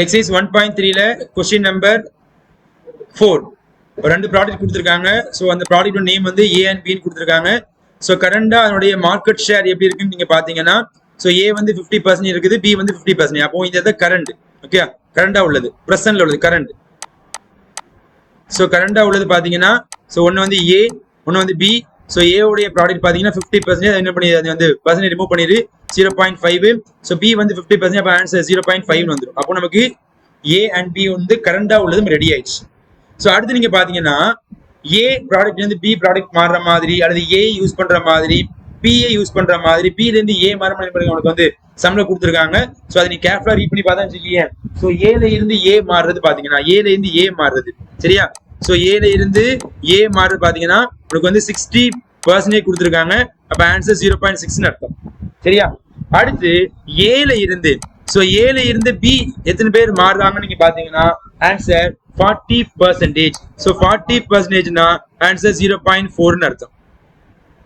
Exercise 1.3ல question number 4 ரெண்டு product கொடுத்துருக்காங்க. So அந்த ப்ராடக்ட் நேம் வந்து ஏ அண்ட் பின்னு கொடுத்துருக்காங்க. ஸோ கரண்டா அதனுடைய மார்க்கெட் ஷேர் எப்படி இருக்குன்னு நீங்க பாத்தீங்கன்னா, ஸோ ஏ வந்து 50% இருக்குது, பி வந்து 50%. அப்போ இந்த கரண்ட் ஓகே, கரண்டா உள்ளது, பிரசன்ட்ல உள்ளது கரண்ட். ஸோ கரண்டா உள்ளது பாத்தீங்கன்னா, ஸோ ஒன்னு வந்து ஏ, ஒன்னு வந்து பி. ஸோ ஏ உடைய ப்ராடக்ட் பாத்தீங்கன்னா 50%, என்ன பண்ணி அது வந்து பர்சன்டேஜ் ரிமூவ் பண்ணிடு 0.5. ஸோ பி வந்து 50%, அப்போ ஆன்சர் 0.5 வந்துடும். அப்போ நமக்கு ஏ அண்ட் பி வந்து கரண்டா உள்ளது ரெடி ஆயிடுச்சு. ஸோ அடுத்து நீங்க பாத்தீங்கன்னா, ஏ ப்ராடக்ட் வந்து பி ப்ராடக்ட் மாறுற மாதிரி, அல்லது ஏ யூஸ் பண்ற மாதிரி, பிஏ யூஸ் பண்ற மாதிரி, பில இருந்து ஏ மாற மாதிரி உனக்கு வந்து சம்ல கொடுத்துருக்காங்க. ஸோ அதை நீ கேர்ஃபுல்லா ரீட் பண்ணி பார்த்தா வச்சுக்கீங்க. ஸோ ஏல இருந்து ஏ மாறுறது பாத்தீங்கன்னா, ஏல இருந்து ஏ மாறுறது சரியா. ஸோ ஏல இருந்து ஏ மாறுறது பாத்தீங்கன்னா உனக்கு வந்து 60% கொடுத்துருக்காங்க. அப்ப ஆன்சர் 0.6 அர்த்தம் சரியா. அடுத்து ஏல இருந்து, ஸோ ஏல இருந்து பி எத்தனை பேர் மாறுறாங்கன்னு நீங்க பாத்தீங்கன்னா ஆன்சர் 40%. ஸோ 40%னா ஆன்சர் 0.4 அர்த்தம்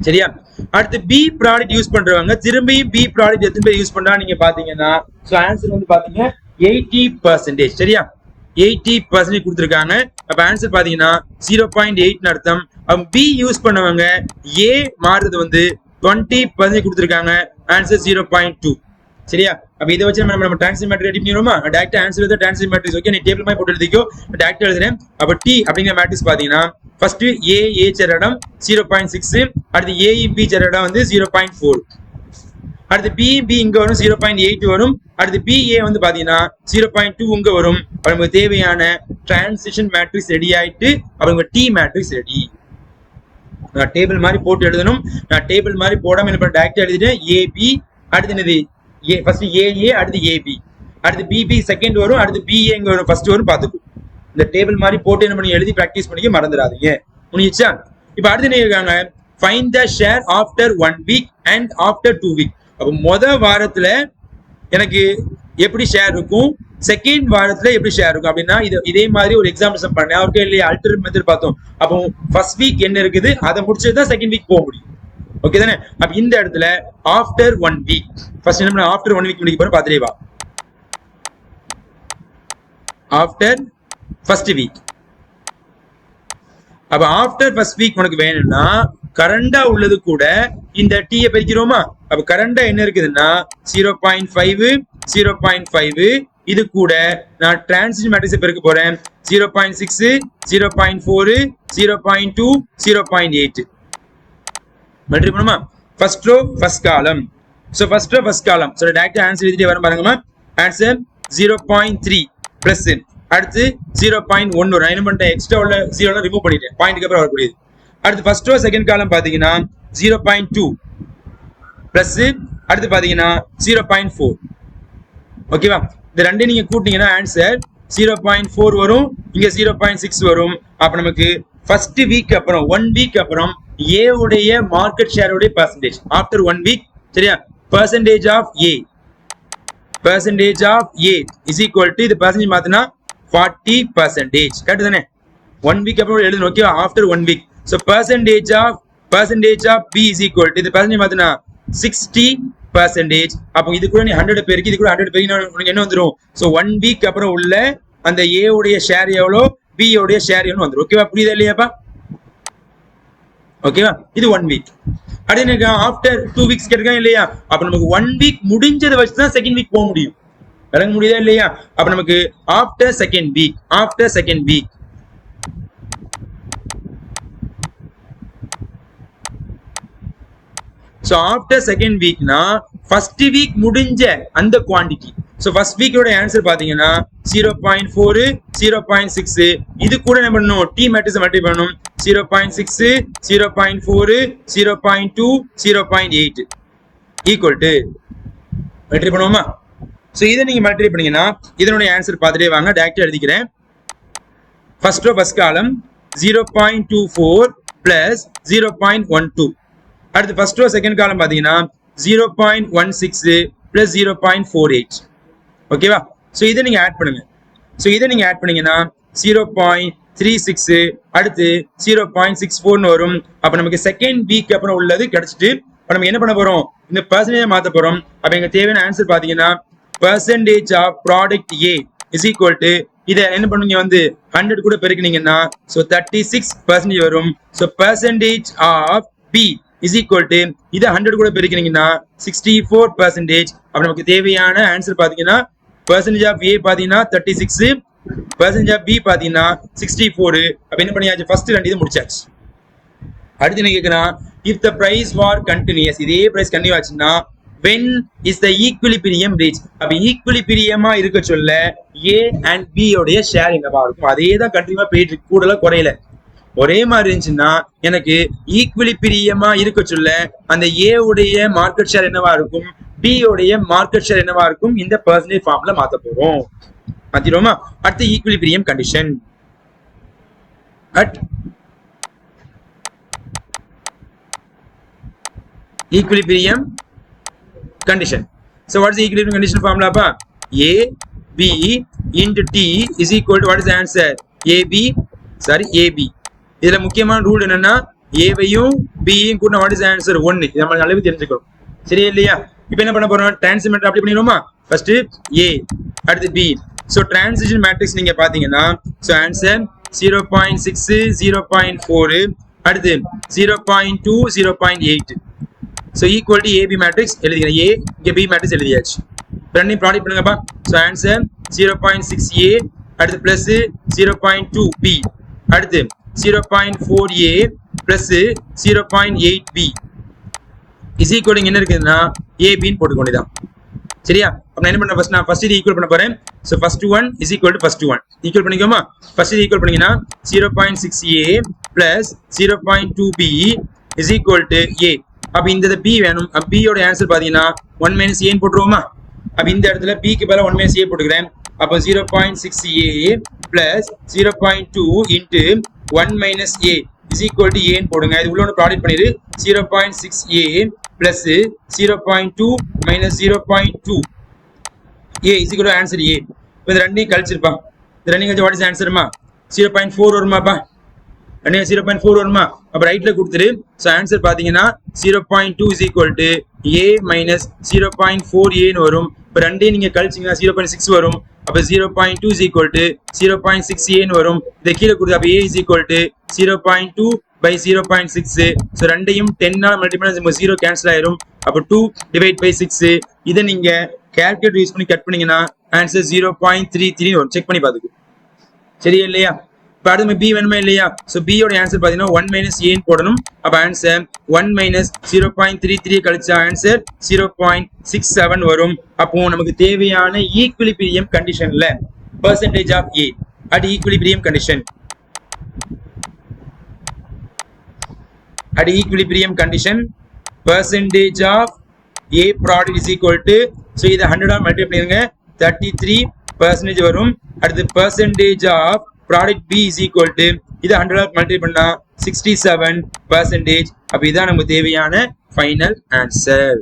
சரியா. அடுத்து பி ப்ராடக்ட் யூஸ் பண்றவங்க திரும்பியும் பி ப்ராடக்ட் எத்தனை பேர் யூஸ் பண்றாங்க நீங்க பாத்தீங்கன்னா, ஸோ ஆன்சர் வந்து பாத்தீங்க 80% சரியா. 80% கொடுத்துருக்காங்க. அப்ப ஆன்சர் பாத்தீங்கன்னா 0.8 அர்த்தம். பி யூஸ் பண்ணவங்க ஏ மாறுறது வந்து 20% கொடுத்துருக்காங்க. ஆன்சர் 0.2 சரியா. அப்ப இதை வச்சு நம்ம டிரான்ஸ்ஃபர் மேட்ரிக்ஸ் ரெடி பண்ணிடுவோமா? டைரக்டா ஆன்சர் வந்து டிரான்ஸ்ஃபர் மேட்ரிக்ஸ் ஓகே, நீ டேபிள் மாதிரி போட்டு எழுதிக்கோ, டைரக்டா எழுதுறேன். அப்ப டி அப்படிங்கிற மேட்ரிக்ஸ் பாத்தீங்கன்னா ஃபர்ஸ்ட் ஏ சேர் இடம் 0.6, அடுத்து ஏ பி சேர் இடம் வந்து 0.4, அடுத்து பி இங்க வரும் 0.8 வரும், அடுத்து பிஏ வந்து பாத்தீங்கன்னா 0.2 இங்க வரும். நமக்கு தேவையான டிரான்சிஷன் மேட்ரிக்ஸ் ரெடி ஆயிட்டு அவங்க டி மேட்ரிக்ஸ் ரெடி. நான் டேபிள் மாதிரி போட்டு எழுதணும். நான் டேபிள் மாதிரி போடாம என்ன பண்ண டைரக்டா எழுதிட்டேன். ஏபி அடுத்து என்னது ஏ, ஃபர்ஸ்ட் ஏஏ அடுத்து ஏபி, அடுத்து பிபி செகண்ட் வரும், அடுத்து பிஏ இங்க வரும் ஃபர்ஸ்ட் வரும். பாத்துக்கும் இந்த டேபிள் மாதிரி போட்டு என்ன பண்ணி எழுதி பிராக்டிஸ் பண்ணிக்க மறந்துடாதீங்க. முடிஞ்சிச்சா? இப்ப அடுத்து என்ன இருக்காங்க, find the share after 1 week and after 2 week. அப்ப முதல் வாரத்துல எனக்கு எப்படி ஷேர் இருக்கும், செகண்ட் வாரத்துல எப்படி ஷேர் இருக்கும் அப்படின்னா இதே மாதிரி ஒரு எக்ஸாம்பிள் பண்ணேன். ஓகே இல்லையா? அல்டர்னேட் மெத்தட் பார்த்தோம். அப்போ ஃபர்ஸ்ட் வீக் என்ன இருக்குது அதை முடிச்சதுதான் செகண்ட் வீக் போக முடியும். ஓகே தானே? அப்ப இந்த இடத்துல ஆஃப்டர் 1 வீக் ஃபர்ஸ்ட் என்ன பண்ண, ஆஃப்டர் 1 வீக் முடிக்க போற பாத்துட்டே வா. After first week. அப்ப ஆஃப்டர் ஃபர்ஸ்ட் வீக் உனக்கு வேணும்னா கரண்டா உள்ளது கூட இந்த டீயை பிரிக்கிறோமா? அப்ப கரண்டா என்ன இருக்குதுன்னா 0.5 0.5, இது கூட நான் டிரான்சிஷன் மேட்ரிக்ஸ் பெருக்க போறேன். 0.6 0.4 0.2 0.8 மல்டிப்ளை பண்ணுமா? First row first column. So first row first column. So டைரக்டா ஆன்சர் எழுதிட்டே வரேன் பாருங்கம்மா. ஆன்சர் 0.3 பிளஸ் அடுத்து 0.1 வரும். என்ன பண்ணிட்டேன், எக்ஸ்ட்ரா உள்ள 0 ரிமூவ் பண்ணிட்டேன், பாயிண்ட்க்கு அப்புறம் வரக்கூடியது. அடுத்து ஃபர்ஸ்ட் ரோ செகண்ட் காலம் பாத்தீங்கன்னா 0.2 பிளஸ் அடுத்து பாத்தீங்கன்னா 0.4 ஓகேவா. இந்த ரெண்டையும் நீங்க கூட்டினீங்கன்னா ஆன்சர் 0.4 வரும், இங்க 0.6 வரும். அப்ப நமக்கு ஃபர்ஸ்ட் வீக் அப்புறம் 1 வீக் அப்புறம் ஏ உடைய மார்க்கெட் ஷேர் உடைய பெர்சன்டேஜ் ஆஃப்டர் 1 வீக் சரியா. Percentage of A, percentage of A is equal to, இது பெர்சன்டேஜ் மாத்தினா 40%. கரெக்ட் தானே? 1 வீக் அப்புறம் எழுதணும் okay, after 1 week. So percentage of B is equal to, இது பெர்சன்டேஜ் மாத்தினா 60%. அப்போ இது கூட நீ 100 பேருக்கு, இது கூட 100 பேருக்கு உனக்கு என்ன வந்துடும்? சோ 1 வீக் அப்புறம் உள்ள அந்த ஏ உடைய ஷேர் எவ்வளோ, பி உடைய ஷேர் எவ்வளோ வந்துடும். ஓகேவா? புரியுதா இல்லையாப்பா? ஓகேவா? இது 1 வீக். அடுத்து எனக்கு ஆஃப்டர் 2 வீக்ஸ் கேட்டிருக்காங்க இல்லையா? அப்ப நமக்கு 1 வீக் முடிஞ்சதை வச்சுதான் செகண்ட் வீக் போக முடியும். விளங்க முடியுதா இல்லையா? அப்ப நமக்கு after second week, after second week so after second வீக்னா ஃபர்ஸ்ட் வீக் முடிஞ்ச அந்த குவாண்டிட்டி. சோ ஃபர்ஸ்ட் வீக்கோட ஆன்சர் பாத்தீங்கன்னா 0.4 0.6, இது கூட என்ன பண்ணணும், டி மேட்ரிக்ஸ் மல்டிப்ளை பண்ணணும். 0.6 0.4 0.2 0.8 ஈக்குவல் டு மல்டிப்ளை பண்ணுவோமா? சோ இதை நீங்க மல்டிப்ளை பண்ணீங்கன்னா இதனுடைய ஆன்சர் பார்த்துட்டே வாங்க, டைரக்டா எழுதிக்கிறேன். ஃபர்ஸ்ட் ரோ ஃபர்ஸ்ட் காலம் 0.24 பிளஸ் 0.12, அடுத்து ஃபர்ஸ்ட் ரோ செகண்ட் காலம் பாத்தீங்கன்னா 0.16 பிளஸ் 0.48 ஓகேவா. சோ இதை நீங்க ஆட் பண்ணுங்க. சோ இதை நீங்க ஆட் பண்ணீங்கன்னா 0.36 அடுத்து 0.64 வரும். அப்ப நமக்கு செகண்ட் வீக் அப்புறம் உள்ளது கிடைச்சிட்டு நம்ம என்ன பண்ண போறோம், இந்த பெர்சன்டேஜ் மாத்த போறோம். அப்ப எங்க தேவையான ஆன்சர் பாத்தீங்கன்னா percentage of product A is equal to இதை என்ன பண்ணுவீங்க வந்து 100 கூட பெருக்கினீங்கன்னா ஸோ 36% வரும். So percentage of B is equal to இதை 100 கூட பெருக்கினீங்கன்னா 64%. அப்ப நமக்கு தேவையான ஆன்சர் பாத்தீங்கன்னா பெர்சன்டேஜ் ஆஃப் ஏ பாத்தீங்கன்னா 36, பெர்சன்டேஜ் ஆஃப் பி பாத்தீங்கன்னா 64. அப்ப என்ன பண்ணியாச்சு ஃபர்ஸ்ட் ரெண்டு இது முடிச்சாச்சு. அடுத்து என்ன கேட்கலாம், if the price for continues, இதே பிரைஸ் கண்டினியூ ஆச்சுன்னா when is the equilibrium reach? அப்ப ஈக்குவிலிபிரியமா இருக்க சொல்ல A and B உடைய ஷேர் என்னவா இருக்கும்? அதே தான் கண்டினியூவா போயிட்டு இருக்கு, கூடல குறையல. ஒரே மாதிரி இருந்துச்சுன்னா எனக்கு ஈக்குவிலிபிரியமா இருக்க சொல்ல அந்த A உடைய மார்க்கெட் ஷேர் என்னவா இருக்கும், B உடைய மார்க்கெட் ஷேர் என்னவா இருக்கும், இந்த பெர்சன்டேஜ் ஃபார்ம்ல மாத்த போறோம். மாத்திரோமா? அடுத்து equilibrium condition. Equilibrium condition. So what is the equilibrium condition formula pa? A B into T is equal to what is the answer? AB AB. இதுல முக்கியமான ரூல் என்னன்னா A வையும் B யும் கூட்டினா what is the answer? 1. இது நம்ம அளவு தெரிஞ்சுக்கணும். சரியா இல்லையா? இப்போ என்ன பண்ண போறோம், டிரான்ஸ்மெண்ட் அப்ளை பண்ணிடுவோமா? ஃபர்ஸ்ட் A அடுத்து B. சோ டிரான்சிஷன் மேட்ரிக்ஸ் நீங்க பாத்தீங்கன்னா சோ ஆன்சர் 0.6 0.4 அடுத்து 0.2 0.8. So equal to AB matrix எழுதிக்கிறேன். A இங்க B matrix எழுதியாச்சு. ரெண்டையும் ப்ராடக்ட் பண்ணுங்கப்பா. So answer 0.6A அடுத்து plus 0.2B அடுத்து 0.4A plus 0.8B is equal to என்ன இருக்குதுன்னா AB ன்னு போட்டுக்கொண்டுதான். சரியா? அப்ப நான் என்ன பண்ண ஃபர்ஸ்ட், நான் ஃபர்ஸ்ட் இது ஈக்குவல் பண்ண போறேன். So first one is equal to first one. Equal பண்ணிக்கோமா? ஃபர்ஸ்ட் இது ஈக்குவல் பண்ணீங்கன்னா 0.6A plus 0.2B is equal to A. அப்ப இந்த B வேணும். அப்ப B யோட ஆன்சர் பாத்தீங்கன்னா 1 minus A போட்டுருவோமா? அப்ப இந்த இடத்துல B க்கு பதிலா 1 minus A போட்டுக்கிறேன். அப்ப 0.6A plus 0.2 into 1 minus A is equal to A ன்னு போடுங்க. இது உள்ள ப்ராடக்ட் பண்ணிரு. 0.6A plus 0.2 minus 0.2 A is equal to answer A. இப்ப இது ரெண்டையும் கழிச்சிருப்பா. இது ரெண்டையும் கழிச்சு what is answer-மா? 0.4 வருமாப்பா? 0.4 வருமா? அப்ப ரைட்ல கொடுத்துரு. சோ ஆன்சர் பாத்தீங்கன்னா 0.2 is equal to A minus 0.4A ன்னு வரும். இப்ப ரெண்டையும் நீங்க கழிச்சீங்கன்னா 0.6 வரும். அப்ப 0.2 is equal to 0.6A ன்னு வரும். இத கீழ கொடுத்து அப்ப A is equal to 0.2 by 0.6. So ரெண்டையும் 10 ஆல மல்டிப்ளை பண்ணா 0 கேன்சல் ஆயிரும். அப்ப 2 divide by 6. இத நீங்க கால்குலேட்டர் யூஸ் பண்ணி கட் பண்ணீங்கன்னா ஆன்சர் 0.33 வரும். செக் பண்ணி பாத்துக்கோ. சரியா இல்லையா? இப்ப அடுத்து B வேணுமா இல்லையா? சோ B யோட ஆன்சர் பாத்தீங்கன்னா 1 minus A ன்னு போடணும். அப்ப ஆன்சர் 1 minus 0.33 கழிச்சா ஆன்சர் 0.67 வரும். அப்போ நமக்கு தேவையான ஈக்குவிலிபிரியம் கண்டிஷன்ல percentage of A at equilibrium condition. At equilibrium condition percentage of A product is equal to, so இத 100 ஆல் மல்டிப்ளை பண்ணுங்க 33% வரும். அடுத்து percentage of product B is equal to இத 100 ஆல் மல்டிப்ளை பண்ணா 67%. அப்ப இதான் நமக்கு தேவையான ஃபைனல் ஆன்சர்.